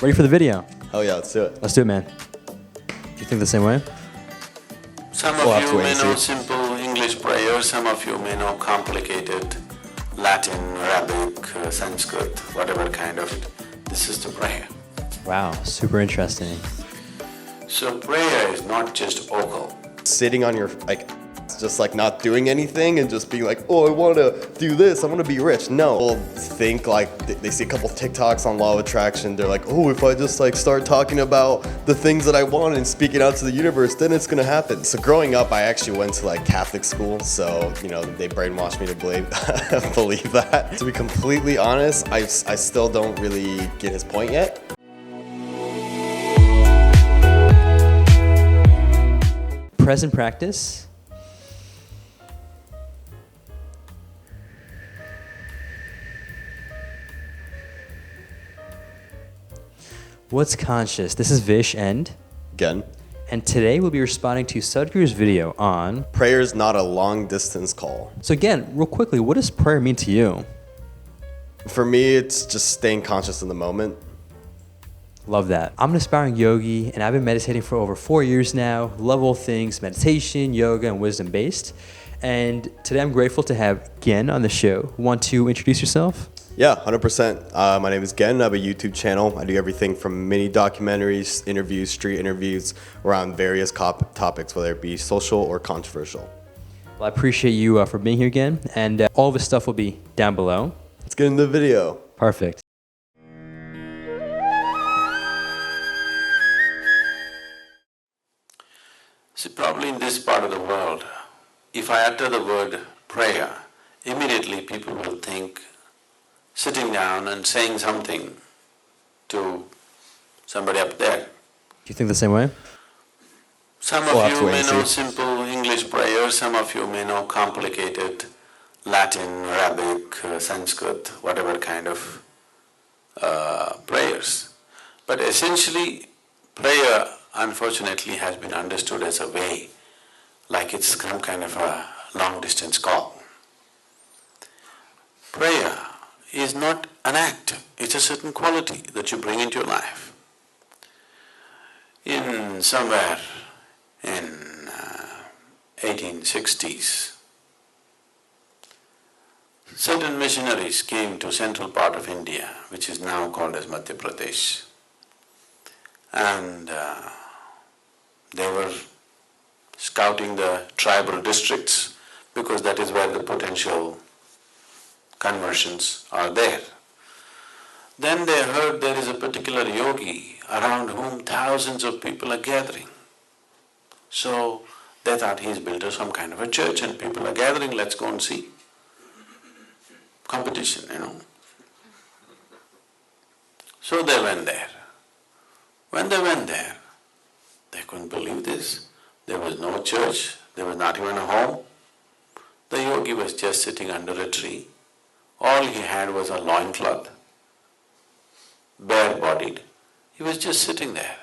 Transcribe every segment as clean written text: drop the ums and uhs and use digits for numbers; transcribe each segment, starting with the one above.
Ready for the video? Oh yeah, let's do it. Let's do it, man. You think the same way? Some of you may know simple English prayers, some of you may know complicated Latin, Arabic, Sanskrit, whatever kind of it. This is the prayer. Wow, super interesting. So prayer is not just vocal. Sitting on your, just not doing anything and just being like, oh, I want to do this, I want to be rich. No, people think they see a couple TikToks on law of attraction. They're like, oh, if I just start talking about the things that I want and speak it out to the universe, then it's going to happen. So growing up, I actually went to Catholic school. So, they brainwashed me to believe that. To be completely honest, I still don't really get his point yet. Present practice. What's conscious? This is Vish and Again. And today we'll be responding to Sadhguru's video on prayer is not a long distance call. So again, real quickly, what does prayer mean to you? For me, it's just staying conscious in the moment. Love that. I'm an aspiring yogi and I've been meditating for over 4 years now. Love all things meditation, yoga, and wisdom based. And today I'm grateful to have Gen on the show. Want to introduce yourself? Yeah, 100%. My name is Gen. I have a YouTube channel. I do everything from mini documentaries, interviews, street interviews around various topics, whether it be social or controversial. Well, I appreciate you for being here again. And all of his stuff will be down below. Let's get into the video. Perfect. See, probably in this part of the world, if I utter the word prayer, immediately people will think sitting down and saying something to somebody up there. Do you think the same way? Some of you may know simple English prayers, some of you may know complicated Latin, Arabic, Sanskrit, whatever kind of prayers. But essentially, prayer unfortunately has been understood as a way, like it's some kind of a long-distance call. Prayer is not an act, it's a certain quality that you bring into your life. In somewhere in 1860s, certain missionaries came to central part of India, which is now called as Madhya Pradesh, and they were scouting the tribal districts because that is where the potential conversions are there. Then they heard there is a particular yogi around whom thousands of people are gathering. So they thought he's built some kind of a church and people are gathering, let's go and see. Competition, So they went there. When they went there, they couldn't believe this. There was no church, there was not even a home. The yogi was just sitting under a tree. All he had was a loincloth, bare-bodied. He was just sitting there.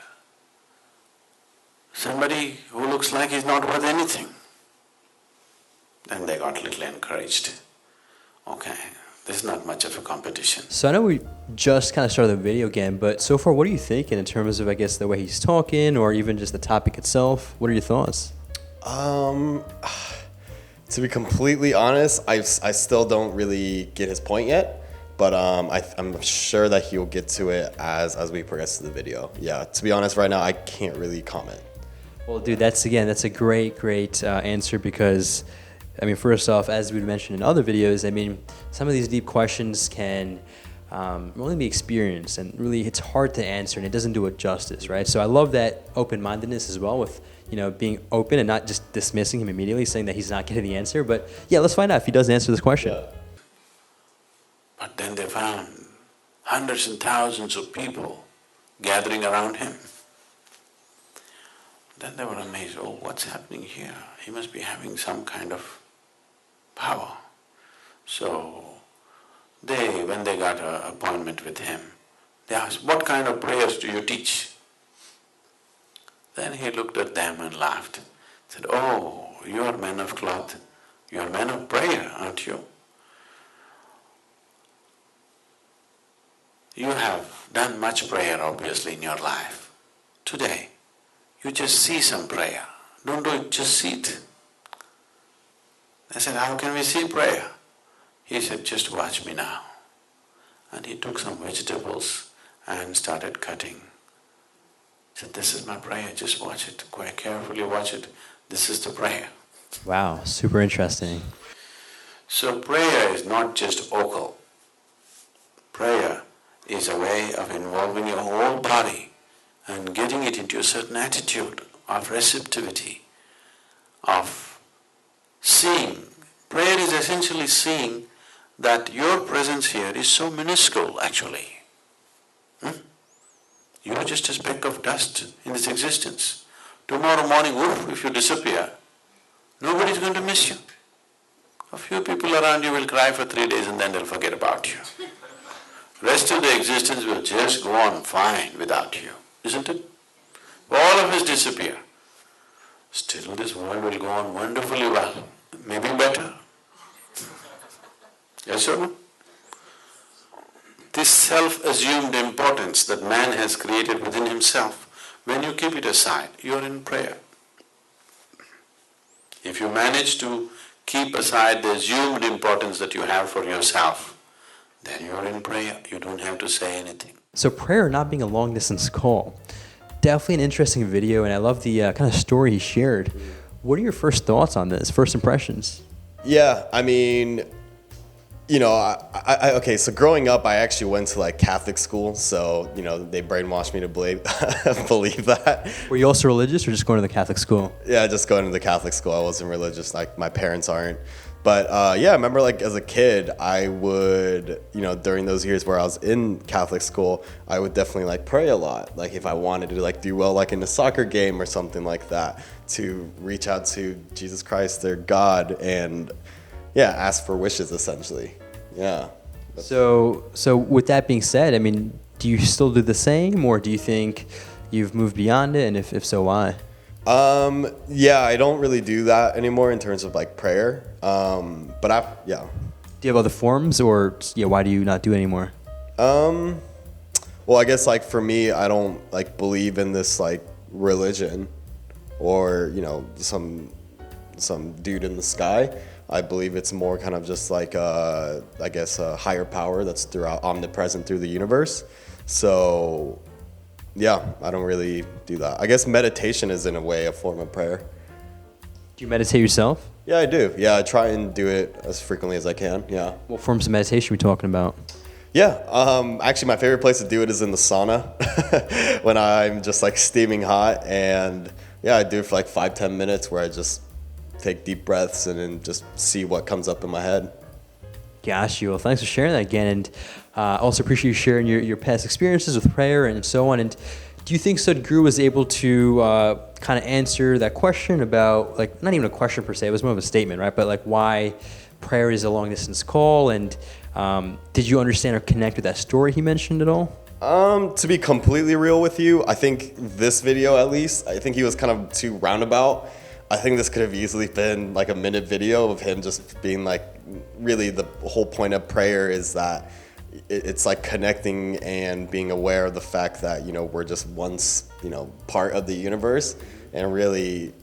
Somebody who looks like he's not worth anything. Then they got a little encouraged. Okay, this is not much of a competition. So I know we just kind of started the video again, but so far what are you thinking in terms of, I guess, the way he's talking or even just the topic itself? What are your thoughts? To be completely honest, I still don't really get his point yet, but I'm sure that he'll get to it as we progress to the video. Yeah, to be honest, right now I can't really comment. Well, dude, that's a great answer because, first off, as we mentioned in other videos, some of these deep questions can only be experienced, and really it's hard to answer, and it doesn't do it justice, right? So I love that open-mindedness as well with, being open and not just dismissing him immediately, saying that he's not getting the answer. But yeah, let's find out if he does answer this question. Yeah. But then they found hundreds and thousands of people gathering around him. Then they were amazed, oh, what's happening here? He must be having some kind of power. So when they got an appointment with him, they asked, what kind of prayers do you teach? Then he looked at them and laughed, said, oh, you are men of cloth, you are men of prayer, aren't you? You have done much prayer obviously in your life. Today, you just see some prayer. Don't do it, just see it. I said, how can we see prayer? He said, just watch me now. And he took some vegetables and started cutting. He said, this is my prayer, just watch it, quite carefully watch it. This is the prayer. Wow, super interesting. So prayer is not just vocal. Prayer is a way of involving your whole body and getting it into a certain attitude of receptivity, of seeing. Prayer is essentially seeing that your presence here is so minuscule actually. You are just a speck of dust in this existence. Tomorrow morning, woof, if you disappear, nobody is going to miss you. A few people around you will cry for 3 days and then they'll forget about you. Rest of the existence will just go on fine without you, isn't it? All of us disappear. Still this world will go on wonderfully well, maybe better. Yes or no? This self-assumed importance that man has created within himself, when you keep it aside, you are in prayer. If you manage to keep aside the assumed importance that you have for yourself, then you are in prayer. You don't have to say anything. So prayer not being a long-distance call. Definitely an interesting video, and I love the kind of story he shared. What are your first thoughts on this, first impressions? Yeah, I mean, you know, okay, so growing up, I actually went to like Catholic school, so, you know, they brainwashed me to believe that. Were you also religious or just going to the Catholic school? Yeah, just going to the Catholic school. I wasn't religious, like my parents aren't. But yeah, I remember like as a kid, I would, you know, during those years where I was in Catholic school, I would definitely like pray a lot. Like if I wanted to like do well, like in a soccer game or something like that, to reach out to Jesus Christ, their God, and yeah, ask for wishes essentially. Yeah. So with that being said, I mean, do you still do the same, or do you think you've moved beyond it? And if so, why? Yeah, I don't really do that anymore in terms of like prayer. But yeah. Do you have other forms, or yeah, why do you not do it anymore? Well, I guess like for me, I don't like believe in this like religion or, you know, some dude in the sky. I believe it's more kind of just like I guess a higher power that's throughout omnipresent through the universe. So yeah, I don't really do that. I guess meditation is in a way a form of prayer. Do you meditate yourself? Yeah, I do. Yeah, I try and do it as frequently as I can. Yeah. What forms of meditation are we talking about? Yeah, actually my favorite place to do it is in the sauna when I'm just like steaming hot, and yeah, I do it for like 5-10 minutes where I just take deep breaths and then just see what comes up in my head. Gosh, well, thanks for sharing that again, and also appreciate you sharing your past experiences with prayer and so on. And do you think Sadhguru was able to kind of answer that question about, like, not even a question per se, it was more of a statement, right? But like why prayer is a long distance call, and did you understand or connect with that story he mentioned at all? To be completely real with you, I think this video at least, I think he was kind of too roundabout. I think this could have easily been like a minute video of him just being like, really the whole point of prayer is that it's like connecting and being aware of the fact that, you know, we're just once, you know, part of the universe, and really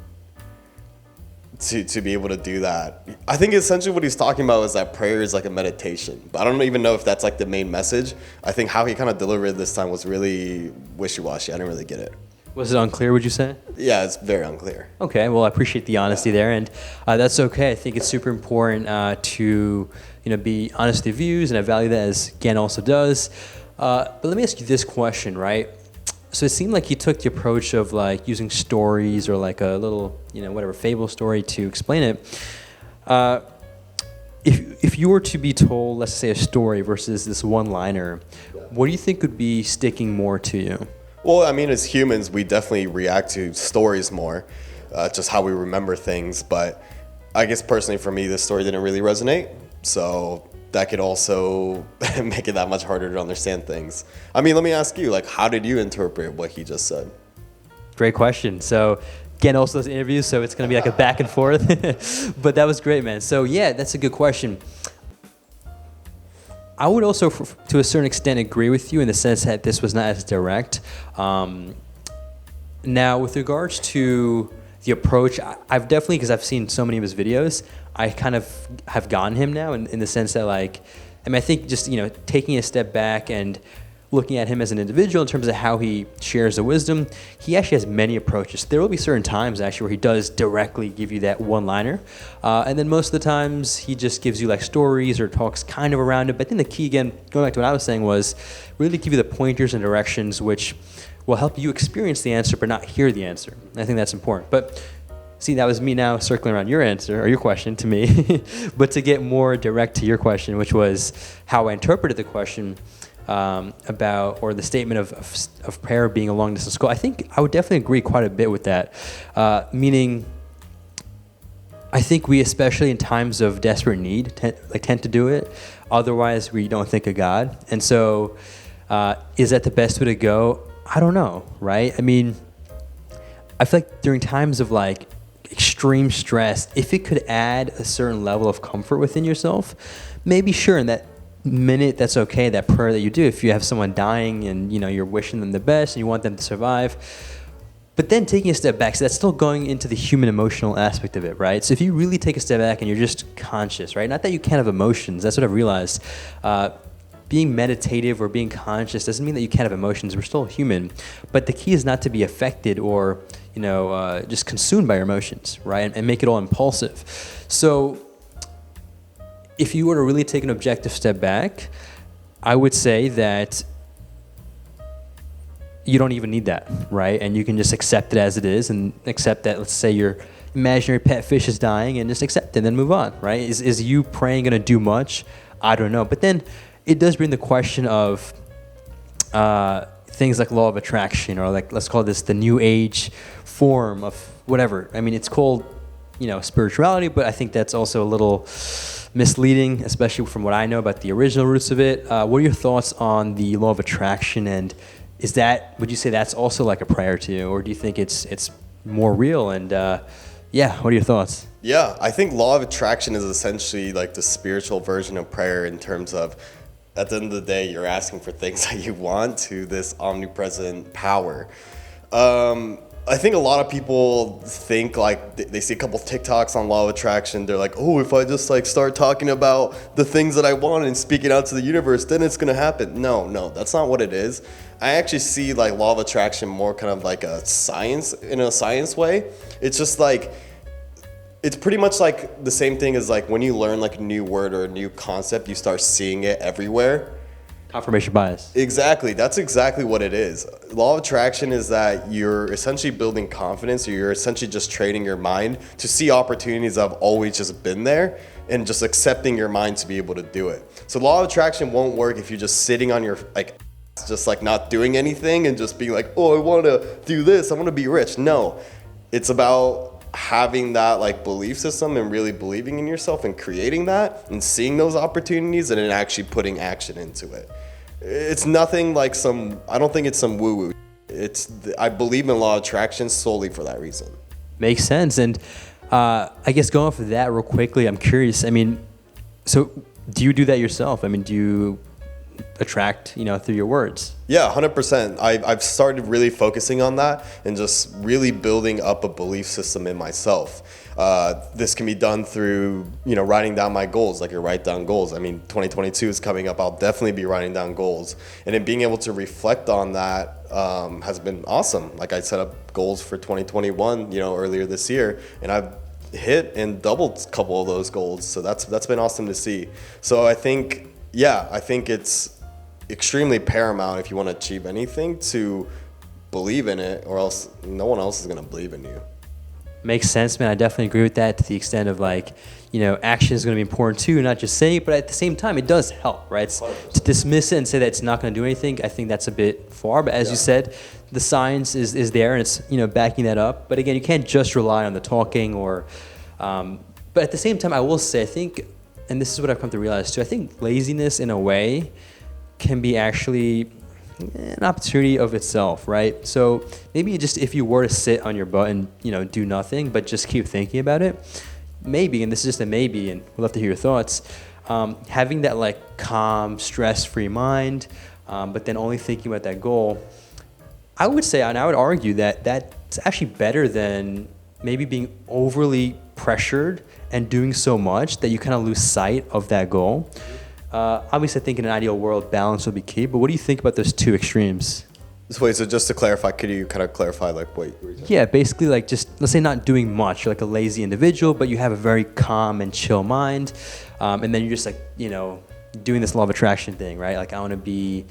to be able to do that. I think essentially what he's talking about is that prayer is like a meditation, but I don't even know if that's like the main message. I think how he kind of delivered it this time was really wishy-washy. I didn't really get it. Was it unclear, would you say? Yeah, it's very unclear. Okay, well, I appreciate the honesty there, and that's okay. I think it's super important to, you know, be honest with your views, and I value that, as Gan also does. But let me ask you this question, right? So it seemed like you took the approach of like using stories or like a little, you know, whatever fable story to explain it. If you were to be told, let's say, a story versus this one-liner, what do you think would be sticking more to you? Well, I mean, as humans, we definitely react to stories more, just how we remember things. But I guess personally for me, this story didn't really resonate. So that could also make it that much harder to understand things. I mean, let me ask you, like, how did you interpret what he just said? Great question. So again, also those interviews, so it's going to be like a back and forth. But that was great, man. So yeah, that's a good question. I would also, to a certain extent, agree with you in the sense that this was not as direct. Now, with regards to the approach, I've definitely, because I've seen so many of his videos, I kind of have gotten him now in the sense that, like, I mean, I think just, taking a step back and looking at him as an individual in terms of how he shares the wisdom, he actually has many approaches. There will be certain times actually where he does directly give you that one-liner. And then most of the times he just gives you like stories or talks kind of around it. But I think the key, again, going back to what I was saying, was really give you the pointers and directions which will help you experience the answer but not hear the answer. I think that's important. But see, that was me now circling around your answer or your question to me. But to get more direct to your question, which was how I interpreted the question, about, or the statement of prayer being a long distance goal, I think I would definitely agree quite a bit with that. Meaning, I think we, especially in times of desperate need, tend to do it. Otherwise, we don't think of God. And so, is that the best way to go? I don't know, right? I mean, I feel like during times of like extreme stress, if it could add a certain level of comfort within yourself, maybe sure, in that minute, that's okay, that prayer that you do, if you have someone dying and you're wishing them the best and you want them to survive. But then taking a step back, so that's still going into the human emotional aspect of it, right? So if you really take a step back and you're just conscious, right? Not that you can't have emotions, that's what I've realized. Being meditative or being conscious doesn't mean that you can't have emotions. We're still human. But the key is not to be affected or just consumed by your emotions, right? And make it all impulsive. So if you were to really take an objective step back, I would say that you don't even need that, right? And you can just accept it as it is and accept that, let's say your imaginary pet fish is dying, and just accept it and then move on, right? Is you praying going to do much? I don't know. But then it does bring the question of things like law of attraction, or like, let's call this the new age form of whatever. I mean, it's called, spirituality, but I think that's also a little misleading, especially from what I know about the original roots of it. What are your thoughts on the law of attraction, and would you say that's also like a prayer to you, or do you think it's more real? And what are your thoughts? Yeah, I think law of attraction is essentially like the spiritual version of prayer, in terms of, at the end of the day, you're asking for things that you want to this omnipresent power. I think a lot of people think, like, they see a couple TikToks on law of attraction. They're like, oh, if I just like start talking about the things that I want and speak it out to the universe, then it's going to happen. No, that's not what it is. I actually see like law of attraction more kind of like a science, in a science way. It's just like, it's pretty much like the same thing as like when you learn like a new word or a new concept, you start seeing it everywhere. Confirmation bias. Exactly. That's exactly what it is. Law of attraction is that you're essentially building confidence, or you're essentially just training your mind to see opportunities that have always just been there, and just accepting your mind to be able to do it. So law of attraction won't work if you're just sitting on your just like not doing anything and just being like, oh, I want to do this, I want to be rich. No, it's about having that like belief system and really believing in yourself and creating that and seeing those opportunities and then actually putting action into it. It's nothing like I don't think it's some woo-woo. I believe in law of attraction solely for that reason. Makes sense. And I guess going off of that real quickly, I'm curious. I mean, so do you do that yourself? I mean, do you attract, through your words? Yeah, 100%. I've started really focusing on that and just really building up a belief system in myself. This can be done through, writing down my goals, like you write down goals. I mean, 2022 is coming up. I'll definitely be writing down goals. And then being able to reflect on that has been awesome. Like I set up goals for 2021, earlier this year, and I've hit and doubled a couple of those goals. So that's been awesome to see. So I think it's extremely paramount if you want to achieve anything to believe in it, or else no one else is going to believe in you. Makes sense, man. I definitely agree with that, to the extent of like, action is going to be important too, not just saying it, but at the same time, it does help, right? To dismiss it and say that it's not going to do anything, I think that's a bit far. But as you said, the science is there, and it's, backing that up. But again, you can't just rely on the talking or, but at the same time, I will say, I think, and this is what I've come to realize too, I think laziness in a way can be actually an opportunity of itself, right? So maybe just if you were to sit on your butt and, do nothing, but just keep thinking about it, maybe, and this is just a maybe, and we'd love to hear your thoughts, having that like calm, stress-free mind, but then only thinking about that goal, I would say, and I would argue that that's actually better than maybe being overly pressured and doing so much that you kind of lose sight of that goal. Obviously, I think in an ideal world, balance would be key, but what do you think about those two extremes? Wait, so just to clarify, could you kind of clarify like what you were saying? Yeah, basically like just, let's say not doing much, you're like a lazy individual, but you have a very calm and chill mind, and then you're just like, doing this law of attraction thing, right? Like I want to be,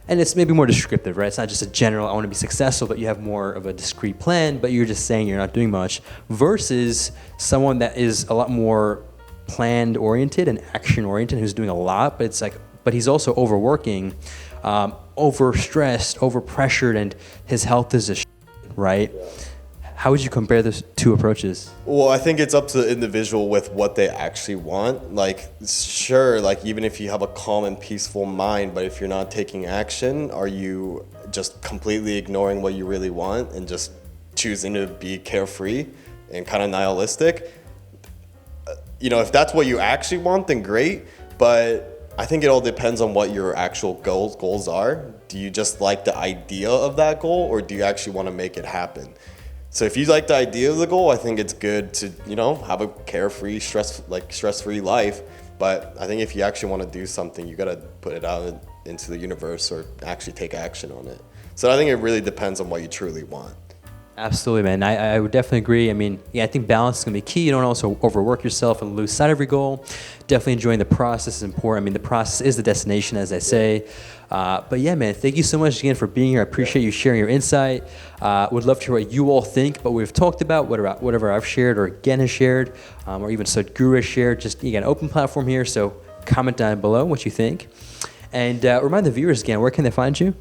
and it's maybe more descriptive, right? It's not just a general, I want to be successful, but you have more of a discrete plan, but you're just saying you're not doing much, versus someone that is a lot more planned oriented and action oriented, who's doing a lot, but it's like, but he's also overworking, overstressed, overpressured, and his health is just right? Yeah. How would you compare those two approaches? Well, I think it's up to the individual with what they actually want. Like, sure, like even if you have a calm and peaceful mind, but if you're not taking action, are you just completely ignoring what you really want and just choosing to be carefree and kind of nihilistic? If that's what you actually want, then great. But I think it all depends on what your actual goals are. Do you just like the idea of that goal, or do you actually want to make it happen? So if you like the idea of the goal, I think it's good to, have a carefree, stress-free life. But I think if you actually want to do something, you got to put it out into the universe or actually take action on it. So I think it really depends on what you truly want. Absolutely, man. I would definitely agree. I mean, I think balance is going to be key. You don't also overwork yourself and lose sight of your goal. Definitely enjoying the process is important. I mean, the process is the destination, as I say. But yeah, man, thank you so much again for being here. I appreciate you sharing your insight. Would love to hear what you all think, but we've talked about whatever I've shared or Gen has shared, or even Sadhguru has shared. Just, again, open platform here, so comment down below what you think. And remind the viewers again, where can they find you?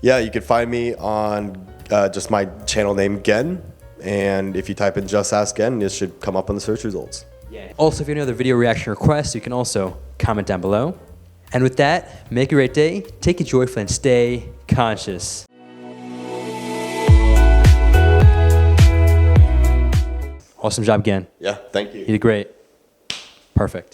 Yeah, you can find me on just my channel name, Gen. And if you type in Just Ask Gen, it should come up on the search results. Yeah. Also, if you have any other video reaction requests, you can also comment down below. And with that, make a great day, take it joyful, and stay conscious. Awesome job again. Yeah, thank you. You did great. Perfect.